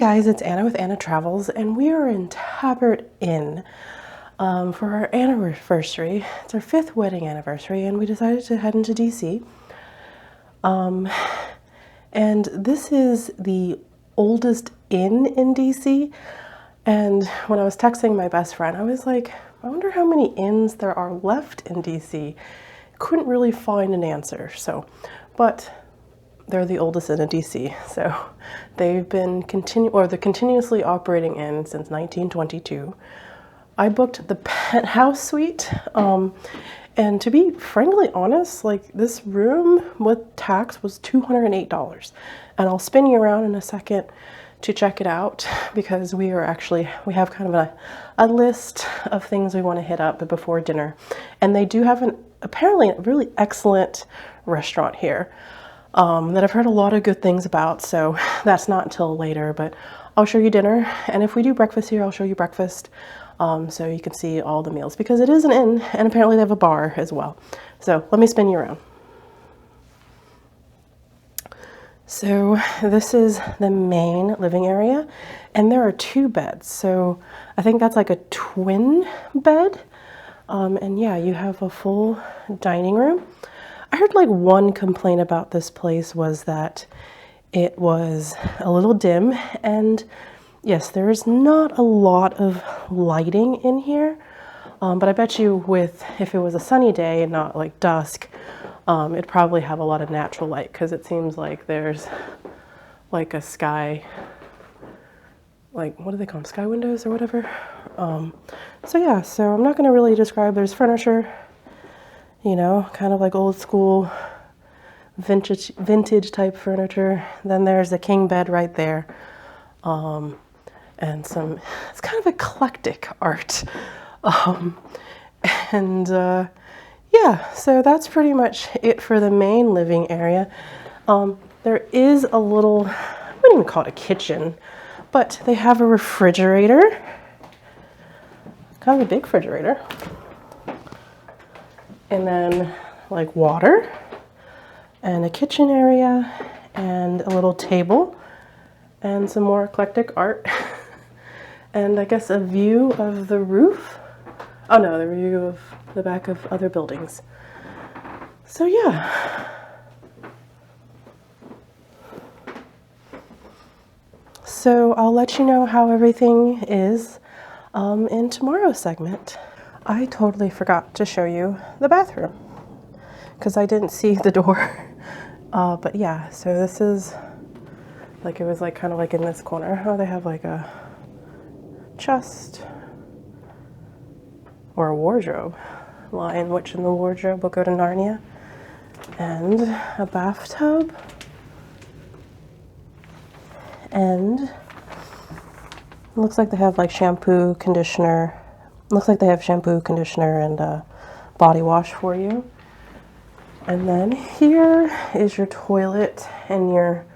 guys, it's Anna with Anna Travels, and we are in Tabard Inn for our anniversary. It's our 5th wedding anniversary, and we decided to head into DC. And this is the oldest inn in DC. And when I was texting my best friend, I was like, I wonder how many inns there are left in DC. Couldn't really find an answer. But they're the oldest inn in DC. So they've been they're continuously operating in since 1922. I booked the penthouse suite. And to be frankly honest, like this room with tax was $208. And I'll spin you around in a second to check it out because we have kind of a list of things we want to hit up before dinner. And they do have apparently a really excellent restaurant here that I've heard a lot of good things about. So that's not until later, but I'll show you dinner. And if we do breakfast here, I'll show you breakfast. So you can see all the meals because it is an inn and apparently they have a bar as well. So let me spin you around. So this is the main living area and there are 2 beds. So I think that's like a twin bed. And yeah, you have a full dining room. I heard like one complaint about this place was that it was a little dim, and yes, there is not a lot of lighting in here, but I bet you if it was a sunny day and not like dusk, it'd probably have a lot of natural light because it seems like there's like a sky, like what do they call them, sky windows or whatever. So yeah, so I'm not going to really describe. There's furniture, you know, kind of like old school vintage type furniture. Then there's the king bed right there. And it's kind of eclectic art. Yeah, so that's pretty much it for the main living area. There is a little, I wouldn't even call it a kitchen, but they have a refrigerator, kind of a big refrigerator. And then like water and a kitchen area and a little table and some more eclectic art. And I guess a view of the roof. Oh no, the view of the back of other buildings. So yeah. So I'll let you know how everything is in tomorrow's segment. I totally forgot to show you the bathroom because I didn't see the door. But yeah, so this is like, it was like kind of like in this corner. Oh, they have like a chest or a wardrobe, Lion, Witch in the Wardrobe will go to Narnia, and a bathtub, and it looks like they have like shampoo, conditioner. Looks like they have shampoo, conditioner, and body wash for you. And then here is your toilet and your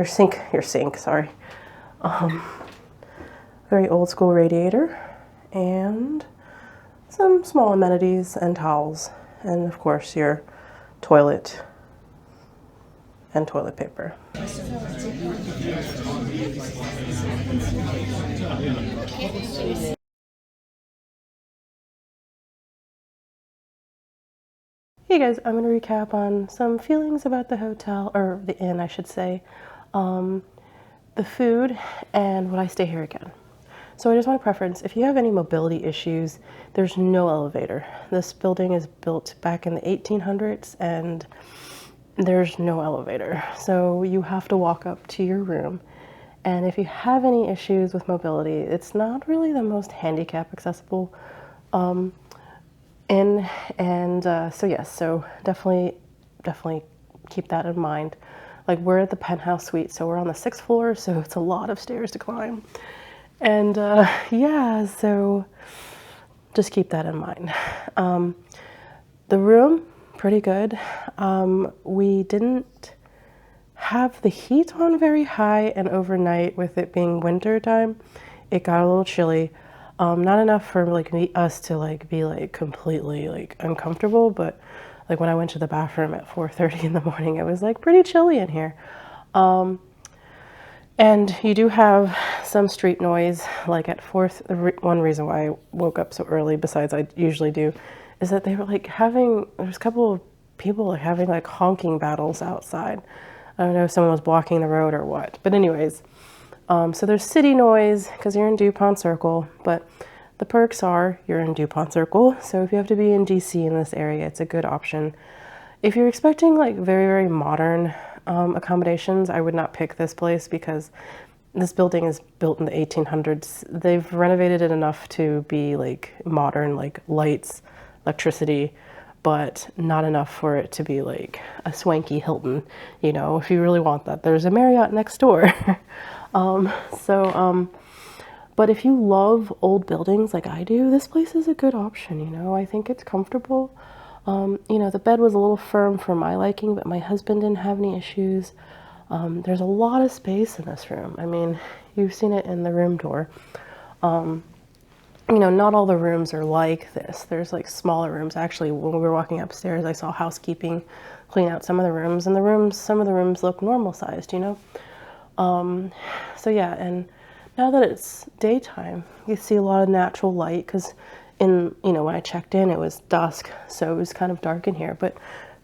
sink, sorry. Very old school radiator and some small amenities and towels. And of course your toilet and toilet paper. Hey guys, I'm going to recap on some feelings about the hotel, or the inn I should say, the food, and would I stay here again. So I just want to preference, if you have any mobility issues, there's no elevator. This building is built back in the 1800s and there's no elevator. So you have to walk up to your room. And if you have any issues with mobility, it's not really the most handicap accessible inn. And so yes, so definitely keep that in mind. Like we're at the penthouse suite, so we're on the 6th floor, so it's a lot of stairs to climb. And yeah, so just keep that in mind. The room, pretty good. We didn't have the heat on very high, and overnight with it being winter time, it got a little chilly. Not enough for like us to like be like completely like uncomfortable, but like when I went to the bathroom at 4:30 in the morning, it was like pretty chilly in here. And you do have some street noise, like at Fourth. One reason why I woke up so early, besides I usually do, is that they were like there's a couple of people like having like honking battles outside. I don't know if someone was blocking the road or what. But anyways, so there's city noise because you're in DuPont Circle, but the perks are you're in DuPont Circle. So if you have to be in DC in this area, it's a good option. If you're expecting like very, very modern accommodations, I would not pick this place because this building is built in the 1800s. They've renovated it enough to be like modern, like lights, electricity, but not enough for it to be like a swanky Hilton. You know, if you really want that, there's a Marriott next door. But if you love old buildings like I do, this place is a good option. You know, I think it's comfortable. You know, the bed was a little firm for my liking, but my husband didn't have any issues. There's a lot of space in this room. I mean, you've seen it in the room tour. You know, not all the rooms are like this. There's like smaller rooms. Actually, when we were walking upstairs, I saw housekeeping clean out some of the rooms, and some of the rooms look normal sized, you know? So yeah, and now that it's daytime, you see a lot of natural light because you know, when I checked in, it was dusk, so it was kind of dark in here. But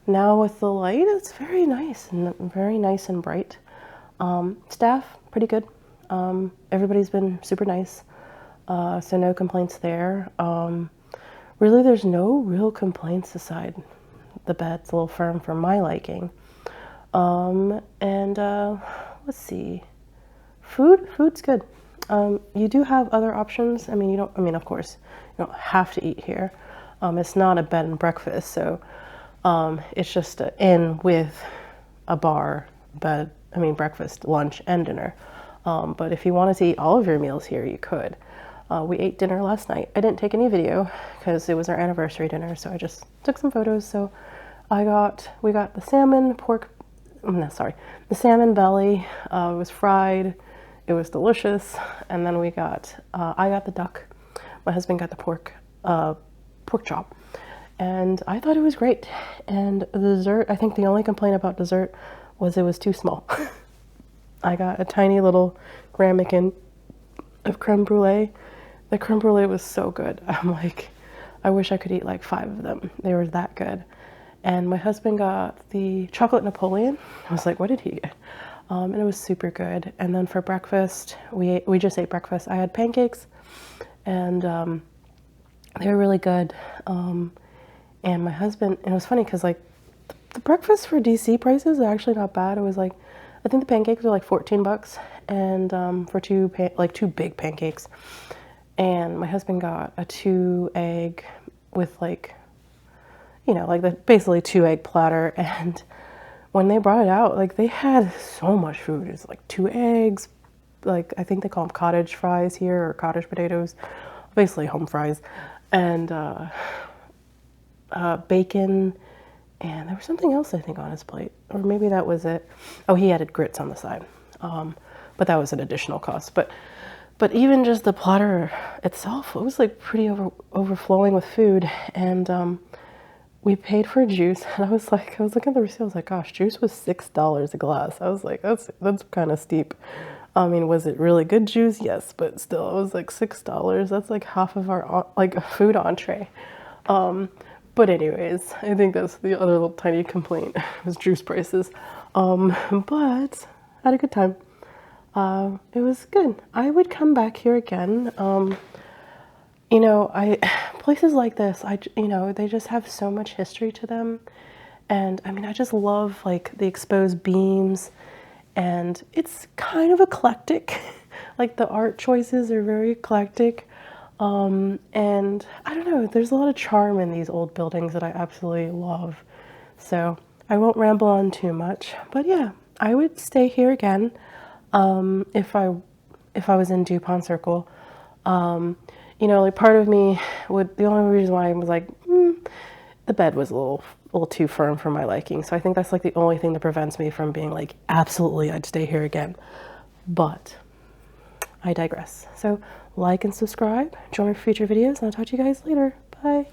now with the light, it's very nice and bright. Staff, pretty good. Everybody's been super nice, so no complaints there. Really, there's no real complaints aside. The bed's a little firm for my liking. Let's see. Food's good. You do have other options. I mean, of course, you don't have to eat here. It's not a bed and breakfast, so it's just an inn with a bar, breakfast, lunch, and dinner. But if you wanted to eat all of your meals here, you could. We ate dinner last night. I didn't take any video because it was our anniversary dinner, so I just took some photos. So we got the salmon the salmon belly. It was fried. It was delicious. And then I got the duck. My husband got the pork chop. And I thought it was great. And the dessert, I think the only complaint about dessert was it was too small. I got a tiny little ramekin of creme brulee. The creme brulee was so good. I'm like, I wish I could eat like 5 of them. They were that good. And my husband got the chocolate Napoleon. I was like, what did he get? And it was super good. And then for breakfast, we just ate breakfast. I had pancakes, and they were really good. And my husband, and it was funny because like the breakfast for DC prices are actually not bad. It was like, I think the pancakes were like $14, and for two big pancakes. And my husband got a 2-egg with like, you know, like the basically 2-egg platter. And when they brought it out, like they had so much food. It's like 2 eggs, like I think they call them cottage fries here, or cottage potatoes, basically home fries, and bacon, and there was something else I think on his plate, or maybe that was it. Oh, he added grits on the side, but that was an additional cost. But even just the platter itself, it was like pretty overflowing with food. And we paid for juice, and I was looking at the receipt, I was like, gosh, juice was $6 a glass. I was like, that's kind of steep. I mean, was it really good juice? Yes, but still, it was like $6. That's like half of our like food entree. But anyways, I think that's the other little tiny complaint was juice prices. But I had a good time. It was good. I would come back here again. You know, places like this, you know, they just have so much history to them. And I mean, I just love like the exposed beams, and it's kind of eclectic. Like the art choices are very eclectic. And I don't know, there's a lot of charm in these old buildings that I absolutely love. So I won't ramble on too much, but yeah, I would stay here again. If I was in DuPont Circle. You know, like part of me the only reason why I was like, the bed was a little too firm for my liking. So I think that's like the only thing that prevents me from being like, absolutely, I'd stay here again. But I digress. So like and subscribe, join for future videos, and I'll talk to you guys later. Bye.